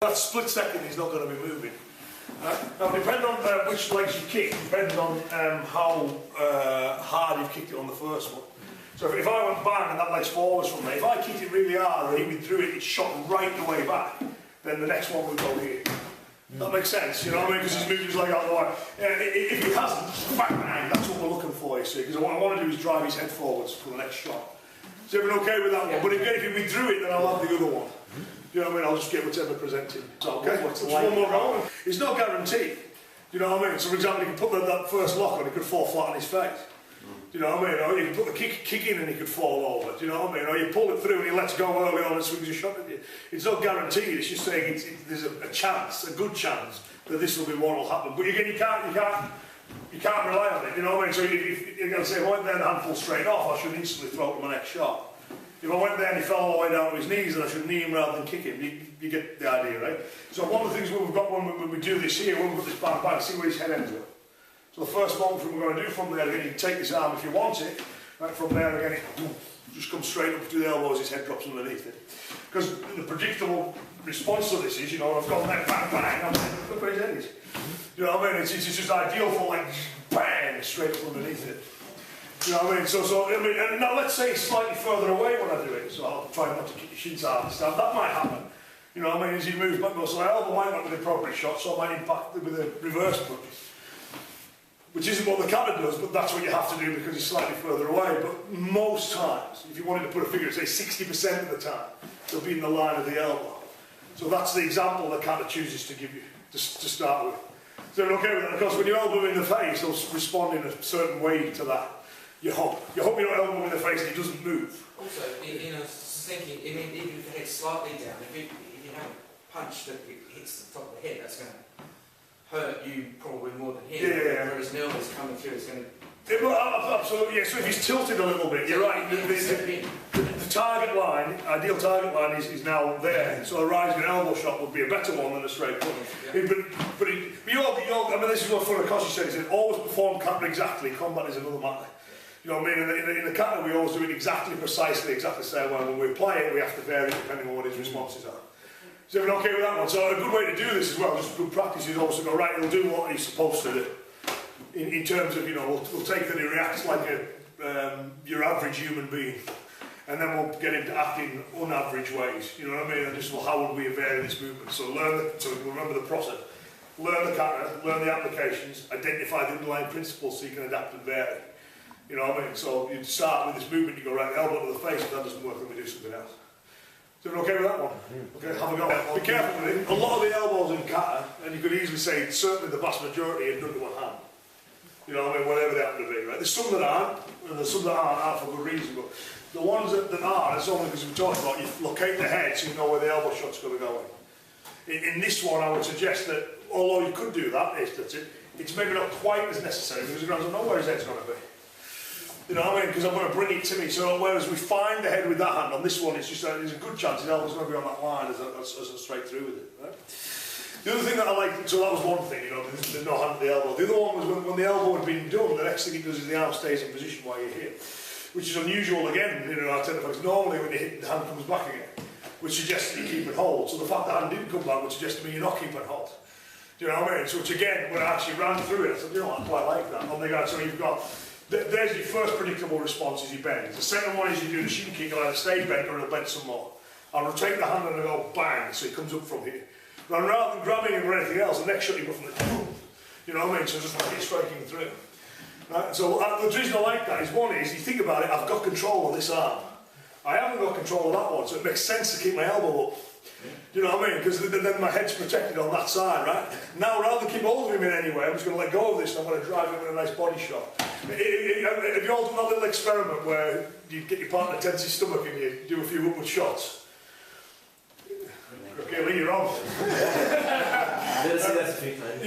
That split second he's not going to be moving. Now, depending on which legs you kick, depends on how hard you've kicked it on the first one. So if I went bang and that leg's forwards from me, if I kicked it really hard or hit me through it, it's shot right the way back, then the next one would go here. That makes sense, you know what I mean? Because he's moved his leg out of the way. If he hasn't, bang, bang, that's what we're looking for, you see. Because what I want to do is drive his head forwards for the next shot. Is everyone okay with that one? But if he withdrew it, then I'll have the other one. You know what I mean? I'll just get whatever presented. So, okay, what's one more going? It's not guaranteed. You know what I mean? So, for example, you can put that first lock on, he could fall flat on his face. You know what I mean? Or you can put the kick in and he could fall over. Do you know what I mean? Or you pull it through and he lets go early on and swings a shot at you. It's not guaranteed. It's just saying there's a chance, a good chance, that this will be what will happen. But again, you can't rely on it. You know what I mean? So if you're going to say, if I went there and the hand falls straight off, I should instantly throw it to my next shot. If I went there and he fell all the way down to his knees, then I should knee him rather than kick him. You get the idea, right? So one of the things we've got when we do this here, when we've got this bang bang, see where his head ends up. So the first motion we're going to do from there, again, you can take this arm if you want it, right, from there again, it just comes straight up to the elbows, his head drops underneath it. Because the predictable response to this is, you know, I've gone there, bang, bang, I'm like, look where his head is. You know what I mean? It's just ideal for like, bang, straight up underneath it. You know what I mean? And now let's say it's slightly further away when I do it, so I'll try not to kick your shins out this time. That might happen. You know what I mean? As he moves back, so my elbow might not be the appropriate shot, so I might impact it with a reverse punch. Which isn't what the Kata does, but that's what you have to do because it's slightly further away. But most times, if you wanted to put a figure, say 60% of the time, they'll be in the line of the elbow. So that's the example that Kata chooses to give you, to start with. So okay with that? Of course, when you elbow him in the face, he'll respond in a certain way to that. You hope you don't elbow him in the face and he doesn't move. Also, you know, thinking, I mean, even if the head's slightly down, if you have a punch that hits the top of the head, that's going to hurt you probably more than him. Yeah. Whereas Neil is coming through, it's going to... Absolutely, yeah. So if he's tilted a little bit, you're right. The target line, ideal target line is now there. So a rising elbow shot would be a better one than a straight punch. Yeah. But I mean, this is what Funakoshi said. He said, always perform Kata exactly. Combat is another matter. You know what I mean? In the Kata, we always do it exactly the same way. When we play it, we have to vary depending on what his responses are. So everyone okay with that one? So a good way to do this as well, just good practice, is also go, right, he'll do what he's supposed to do. In terms of, you know, we'll take that he reacts like your average human being, and then we'll get him to act in unaverage ways. You know what I mean? And just, well, how would we vary this movement? So remember the process. Learn the Kata, learn the applications, identify the underlying principles so you can adapt and vary. You know what I mean? So you start with this movement, you go right elbow to the face, if that doesn't work, then we do something else. So we're okay with that one? Okay, have a go. Be careful with it. A lot of the elbows in Kata, and you could easily say certainly the vast majority are done to one hand. You know what I mean? Whatever they happen to be, right? There's some that aren't, and there's some that aren't for good reason, but the ones that are, it's only because we're talking about, you locate the head so you know where the elbow shot's going to go in this one, I would suggest that, although you could do that, it's maybe not quite as necessary, because the ground doesn't know where his head's going to be. You know what I mean? Because I'm going to bring it to me. So whereas we find the head with that hand, on this one, it's just there's a good chance his elbow's going to be on that line as I straight through with it. Right? The other thing that I like, so that was one thing, you know, there's no hand at the elbow. The other one was when the elbow had been done, the next thing it does is the arm stays in position while you're here, which is unusual again. You know, I tend to focus normally when you hit, the hand comes back again, which suggests that you keep and hold. So the fact that the hand didn't come back would suggest to me you're not keeping and hold. Do you know what I mean? So which again, when I actually ran through it, I said, you know, I quite like that. On the guy, so you've got. There's your first predictable response is you bend. The second one is you do the shin kick, I'll either stay bent or I'll bend some more. I'll rotate the hand and I'll go bang, so it comes up from here. And rather than grabbing him or anything else, the next shot you go from the boom. You know what I mean? So just like it's striking through. Right? So the reason I like that is one is, you think about it, I've got control of this arm. I haven't got control of that one, so it makes sense to keep my elbow up. You know what I mean? Because then my head's protected on that side, right? Now, rather than keep hold of him in any way, I'm just going to let go of this and I'm going to drive him with a nice body shot. Have you all done that little experiment where you get your partner tense his stomach and you do a few upward shots? Okay, Lee, you're on. I didn't see that a few times.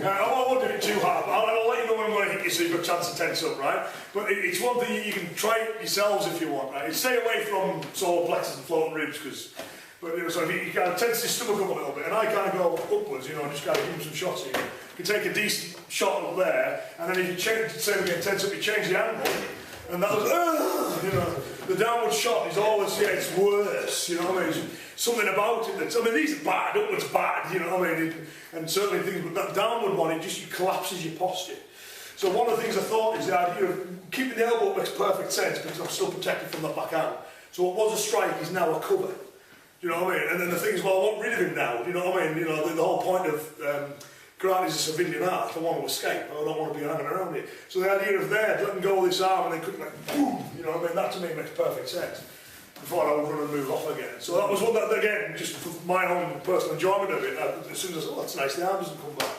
Yeah, I won't do it too hard. I'll let you know when I'm going to hit you so you've got a chance to tense up, right? But it's one thing you can try it yourselves if you want, right? Stay away from solar plexus and floating ribs, because. But so if you kind of tense your stomach up a little bit, and I kind of go upwards, you know, just kind of give him some shots here. You can take a decent shot up there, and then if you change, say we get tense up, you change the angle, and that was, you know. The downward shot is always, yeah, it's worse, you know what I mean? Something about it that's, I mean, these are bad, upwards bad, you know what I mean? And certainly things, but that downward one, it just collapses your posture. So one of the things I thought is the idea of keeping the elbow makes perfect sense because I'm still protected from the backhand. So what was a strike is now a cover. Do you know what I mean? And then the thing is, well, I want rid of him now. Do you know what I mean? You know, the whole point of karate is a civilian art. I want to escape. I don't want to be hanging around it. So the idea of there, letting go of this arm and then couldn't like boom. You know what I mean? That to me makes perfect sense. Before I would run and move off again. So that was one that, again, just for my own personal enjoyment of it. As soon as I said, oh, that's nice, the arm doesn't come back.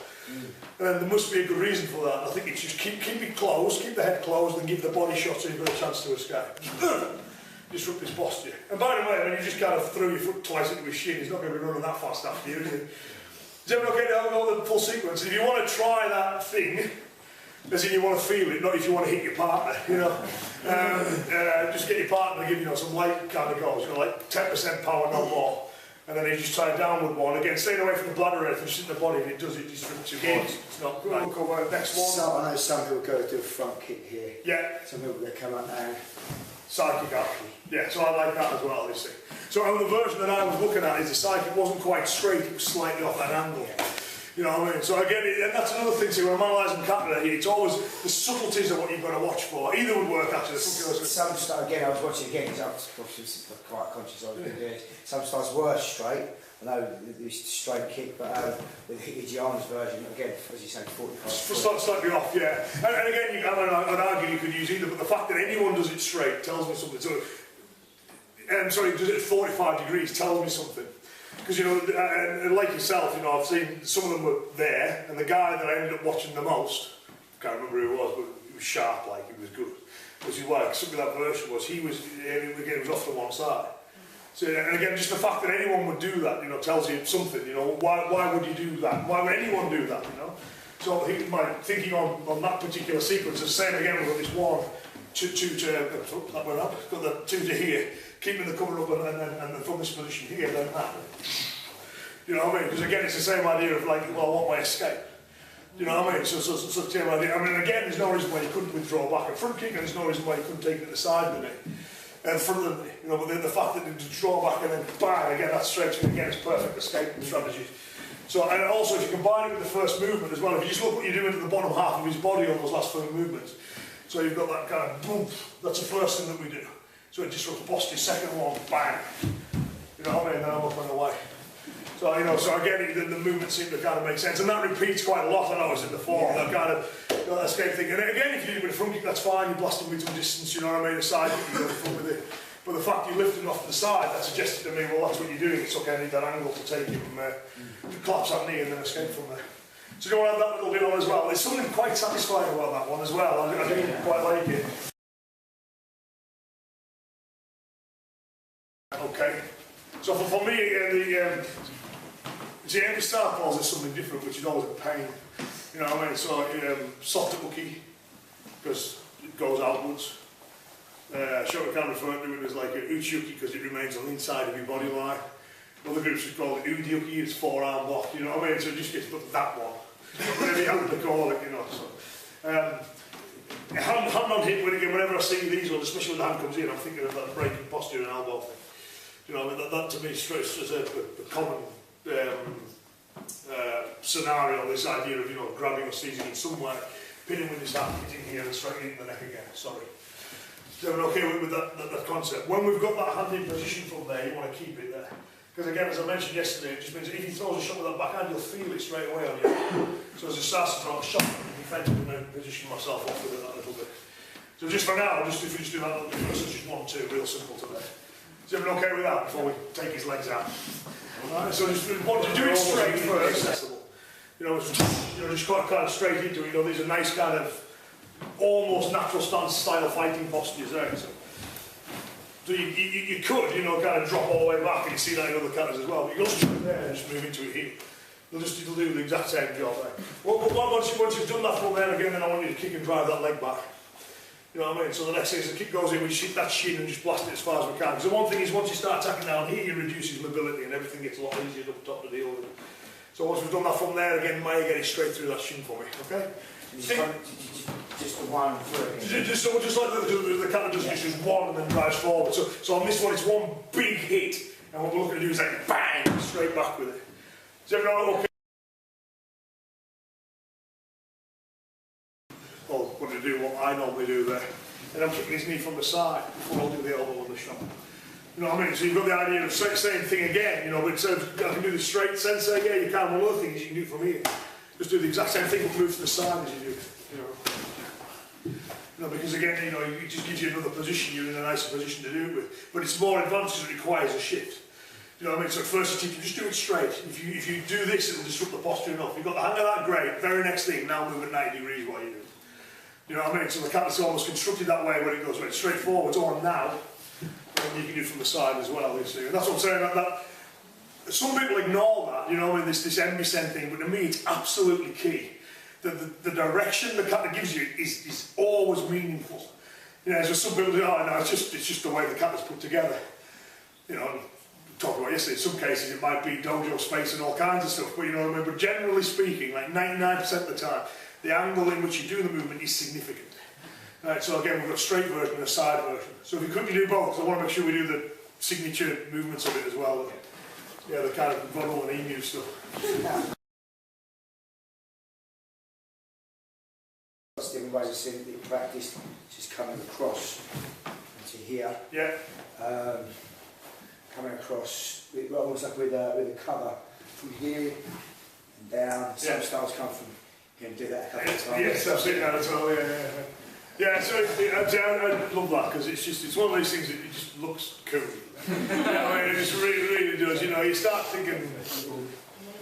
And then there must be a good reason for that. I think it's just keep it closed, keep the head closed, and give the body shot so you've got a chance to escape. Disrupt his posture. And by the way, when you just kind of throw your foot twice into his shin, he's not going to be running that fast after you, is he? Is everyone okay to go the full sequence? If you want to try that thing, as in you want to feel it, not if you want to hit your partner, you know. Just get your partner to give you some light kind of goals, like 10% power, no more. And then you just try a downward one. Again, staying away from the bladder or anything, just in the body, and it does it disrupts your body. It's not right. We'll next one. So I know some people go to a front kick here. Yeah. Some people they come up now. Side kick up. Yeah, so I like that as well, this thing. So the version that I was looking at is the side kick wasn't quite straight, it was slightly off that angle. You know what I mean? So again, and that's another thing, see, when I'm analysing Kata here, it's always the subtleties of what you've got to watch for. Either would work actually. Some styles, again, I was watching again, because I was quite conscious I was going to do it. Some styles were straight. I know it was straight kick, but with Iain's version, again, as you say, 45. Slightly off, yeah. And again, I'd argue you could use either, but the fact that anyone does it straight tells me something. So, sorry, does it at 45 degrees tells me something. Because, you know, like yourself, you know, I've seen some of them were there, and the guy that I ended up watching the most, I can't remember who it was, but he was sharp, like, he was good. Which is why, something that version was, he was, again, it was off to one side. So, and again, just the fact that anyone would do that, you know, tells you something, you know, why would you do that? Why would anyone do that, you know? So my thinking on that particular sequence is saying again, we've got this one, that went up, got the two to here, keeping the cover up and from this position here, then that. You know what I mean? Because again, it's the same idea of like, well, I want my escape. You know what I mean? So the same idea. I mean, again, there's no reason why you couldn't withdraw back a front kick, and there's no reason why you couldn't take it to the side of the knee. And front of the knee, you know, but then the fact that you draw back and then bang, again, that stretching, again, it's perfect escape strategy. So, and also if you combine it with the first movement as well, if you just look what you're doing to the bottom half of his body on those last 4 movements, so you've got that kind of boom, that's the first thing that we do. So it disrupts posture, second one, bang. You know what I mean? Then I'm up and away. So, you know, so again, the movement seemed to kind of make sense, and that repeats quite a lot, I know, as in the form, that kind of, you know, that escape thing. And again, if you do it with a front kick, that's fine, you blast him with some distance, you know what I mean, a side kick, you go front with it. But the fact you lift him off to the side, that suggested to me, well, that's what you're doing, it's okay, I need that angle to take him, to collapse that knee and then escape from there. So you want to add that little bit on as well. There's something quite satisfying about that one as well, I do quite like it. Okay, so for me, see, every style calls is something different, which is always a pain. You know what I mean? So, soft uki, because it goes outwards. Shotokan referred to it as like a uchi-uki because it remains on the inside of your body line. Other groups just call it udi-uki, it's forearm block, you know what I mean? So it just gets put that one. Whatever you have to call it, you know. So, hand on hip, whenever I see these ones, especially when the hand comes in, I'm thinking of that breaking posture and elbow thing. You know, I mean, that to me strikes as a common scenario, this idea of, you know, grabbing or seizing in some way, pinning with his hand, hitting here and striking in the neck again, sorry. So we're okay with that concept. When we've got that hand in position from there, you want to keep it there. Because again, as I mentioned yesterday, it just means that if he throws a shot with that backhand, you'll feel it straight away on you. So as he starts to throw a shot, defensively and position myself off with it that little bit. So just for now, if we just do that little bit first, it's just 1, 2, real simple today. Is everyone okay with that before we take his legs out? Alright, so just want to do it straight first. You know, just kind of straight into it. You know, these are nice kind of almost natural style fighting postures there. So you could, you know, kind of drop all the way back, and you see that in other katas as well. But you go straight there and just move into it here. It'll do the exact same job there. Well, once you've done that from there again, then I want you to kick and drive that leg back. You know what I mean? So the next thing is the kick goes in, we hit that shin and just blast it as far as we can. Because the one thing is, once you start attacking down here, you reduce his mobility and everything gets a lot easier up top to deal with. So once we've done that from there again, Maya get it straight through that shin for me, okay? Just the one through. Just like the Kata does, just one and then drives forward. So on this one, it's one big hit, and what we're looking to do is like bang, straight back with it. Is everyone okay? Well, I'm going to do what I normally do there. And I'm kicking his knee from the side before I'll do the elbow on the shot. You know what I mean? So you've got the idea of same thing again, you know, but instead of I can do the straight sensei, yeah, you can. One other thing is you can do it from here. Just do the exact same thing, but move to the side as you do it. You know, because again, you know, it just gives you another position, you're in a nicer position to do it with. But it's more advanced because it requires a shift. You know what I mean? So at first you just do it straight. If you do this, it'll disrupt the posture enough. You've got the hang of that, great. Very next thing, now move at 90 degrees while you do it. You know what I mean? So the Kata's almost constructed that way where it goes right straight forwards on now. And you can do it from the side as well, you see. And that's what I'm saying, that some people ignore that, you know, I mean, this MBSEN thing, but to me it's absolutely key. The direction the Kata gives you is always meaningful. You know, so some people do, oh no, it's just the way the Kata's put together. You know, we talked about yesterday, in some cases it might be dojo space and all kinds of stuff, but you know what I mean, but generally speaking, like 99% of the time, the angle in which you do the movement is significant. Right, so again, we've got a straight version and a side version. So if we quickly do both, because I want to make sure we do the signature movements of it as well. Yeah, the kind of Ronald and Emu stuff. Different ways of seeing it in practice, just coming across into here. Yeah. Coming across, almost like with a cover from here and down. Some styles come from, you can do that a couple of times. Yes, I've seen that as well, yeah. Yeah, so I love that because it's one of those things that it just looks cool. You know, I mean, it just really does. You know, you start thinking,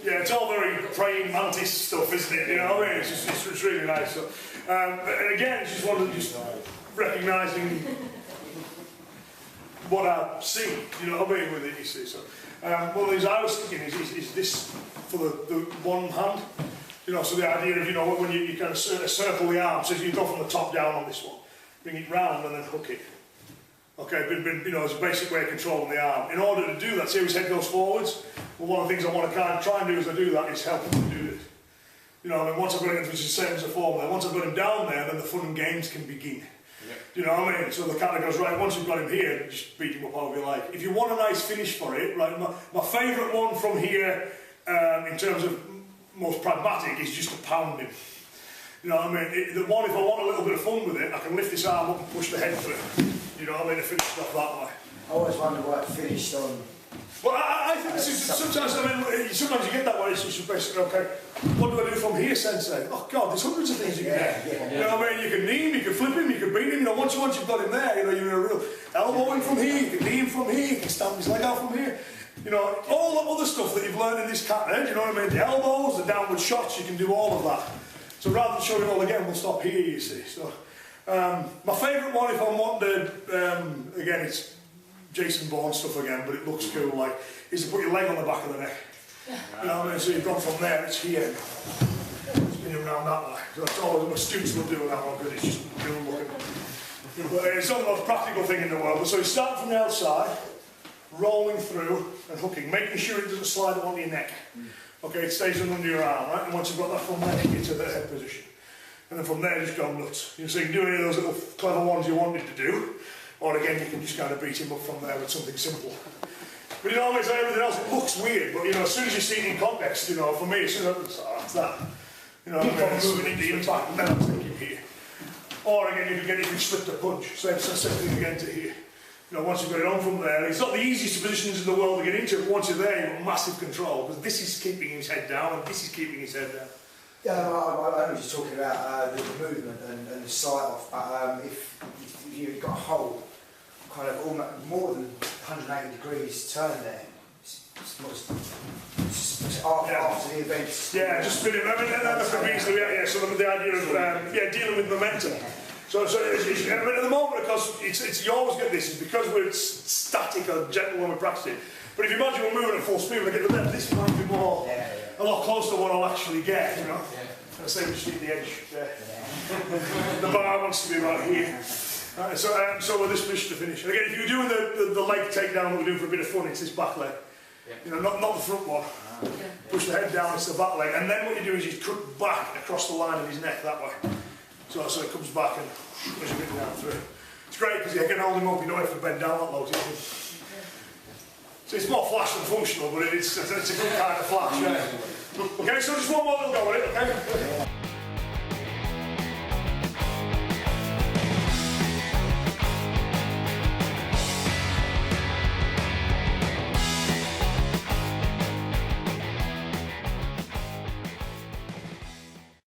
yeah, it's all very praying mantis stuff, isn't it? You know what I mean? It's really nice. So, and again, it's just one of just recognising what I see. You know what I mean with it? You see, so one of the things I was thinking is this for the one hand. You know, so the idea of, you know, when you kind of circle the arm, so you go from the top down on this one, bring it round and then hook it. Okay, you know, as a basic way of controlling the arm. In order to do that, see how his head goes forwards? Well, one of the things I want to kind of try and do as I do that is help him to do it. You know, I mean, once I've got him, which is the same as a form there, once I've got him down there, then the fun and games can begin. Yeah. You know what I mean? So the Kata goes, right, once you've got him here, just beat him up however you like. If you want a nice finish for it, right, my favourite one from here, in terms of most pragmatic, is just to pound him. You know what I mean? The one, if I want a little bit of fun with it, I can lift this arm up and push the head through. You know what I mean? To finish it off that way. I always wonder why it finished on. Well, I think this is, sometimes you get that way, it's just basically, okay, what do I do from here, Sensei? Oh God, there's hundreds of things you can do. You know what I mean? You can knee him, you can flip him, you can beat him, you know, once you've got him there, you know, you're in a real elbow him from here, you can knee him from here, you can stamp his leg out from here. You know, all the other stuff that you've learned in this Kata, you know what I mean? The elbows, the downward shots, you can do all of that. So rather than showing it all again, we'll stop here, you see. So, my favourite one, if I want to, again, it's Jason Bourne stuff again, but it looks cool, like, is to put your leg on the back of the neck. You know what I mean? So you've gone from there, it's here. Spin him around that way. So that's all my students will do that one, because it's just cool looking. But it's not the most practical thing in the world. So you start from the outside, rolling through and hooking, making sure it doesn't slide onto your neck. Okay, it stays under your arm, right? And once you've got that from there, get to the head position. And then from there, just go nuts. You know, so you can do any of those little clever ones you wanted to do, or again, you can just kind of beat him up from there with something simple. But you know, always like everything else, it looks weird, but you know, as soon as you see it in context, you know, for me, as soon as that's that. You know, I'm moving into your back, and then I'm thinking here. Or again, you can get it if you slipped a punch. Same thing again to here. You know, once you've got it on from there, it's not the easiest positions in the world to get into, but once you're there, you've got massive control, because this is keeping his head down, and this is keeping his head down. Yeah, I was just talking about the movement and the sight off, but if you've got a whole kind of almost more than 180 degrees turn there, it's after the event. Yeah, just spin it. I mean, that's the reason, so the idea of dealing with momentum. So I mean, at the moment, because you always get this, is because we're static or gentle when we're practicing. But if you imagine we're moving at full speed, when I get to there, this might be more, a lot closer to what I'll actually get, you know. I say we just need the edge there. The bar wants to be right here. So with this position to finish. And again, if you're doing the leg takedown that we're doing for a bit of fun, it's this back leg. You know, not the front one. Push the head down, it's the back leg. And then what you do is you cut back across the line of his neck that way. So it comes back and as you get down through. It's great because you can hold him up, you don't have to bend down that low. So it's more flash than functional, but it's a good kind of flash. Yeah. Okay, so just one more little go with it, okay?